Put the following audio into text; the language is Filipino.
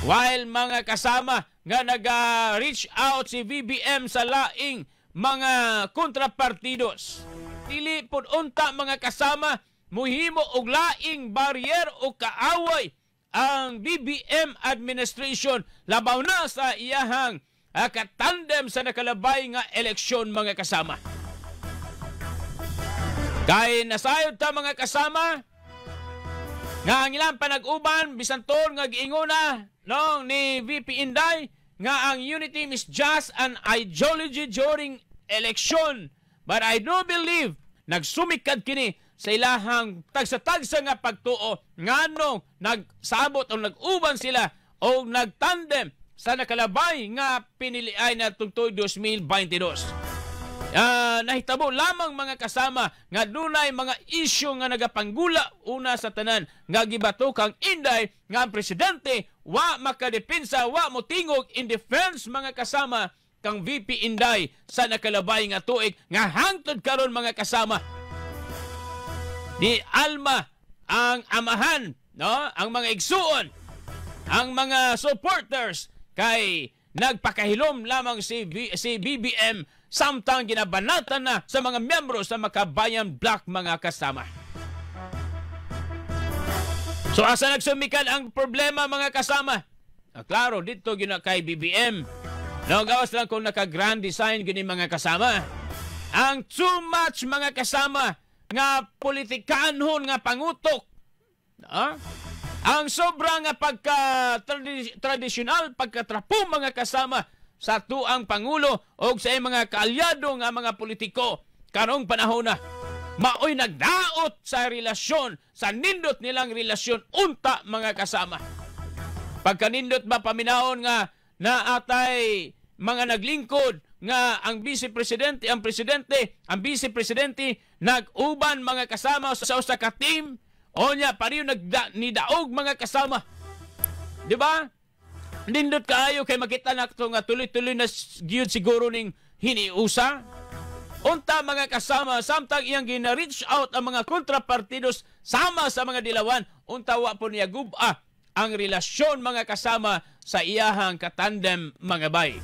While mga kasama nga naga-reach out si BBM sa laing mga kontrapartidos. Dili pod unta mga kasama muhimo og laing baryer o kaaway ang BBM administration labaw na sa iyahang katandem sa nakalabay nga eleksyon mga kasama. Kay nasayod ta mga kasama nga ang ilang panag-uban bisan ton nga giinguna no ni VP Inday nga ang unity is just an ideology during election. But I do believe nagsumikad kini sa ilahang tagsa-tagsa nga pagtuo nganong nagsabot o nag-uban sila o nagtandem sa nakalabay nga piniliay na tungtoy 2022. Nahitabo lamang mga kasama nga dunay mga isyu nga nagapanggula una sa tanan nga gibato kang Inday nga ang presidente wa makadepensa wa motingog in defense mga kasama kang VP Inday sa nakalabay nga tuig nga hangtod karon mga kasama ni Alma ang amahan no ang mga igsuon ang mga supporters kay nagpakahilom lamang si BBM samtang ginabanatan na sa mga miyembro sa Makabayan Bloc mga kasama. So asa nagsumikad ang problema mga kasama? Klaro dito gina kay BBM. Gawas lang kung naka-grand design gini mga kasama. Ang too much mga kasama nga politikanhon nga pangutok. Ang sobra nga pagka-tradisyonal, pagkatrapo mga kasama sa tuang Pangulo o sa mga kaalyado nga mga politiko karong panahon na maoy nagdaot sa relasyon, sa nindot nilang relasyon unta mga kasama. Pagkanindot ba paminahon nga naatay mga naglingkod nga ang vice-presidente, ang presidente, ang vice-presidente nag-uban mga kasama sa usa ka team o nya pariyo nidaog mga kasama. Di ba? Nindot kaayo kay makita na ito nga tuloy-tuloy na giyud siguro ning hiniusa. Unta mga kasama, samtang iyang gina-reach out ang mga kontrapartidos sama sa mga dilawan, unta wa po niya guba ang relasyon mga kasama sa iyahang katandem mga bay.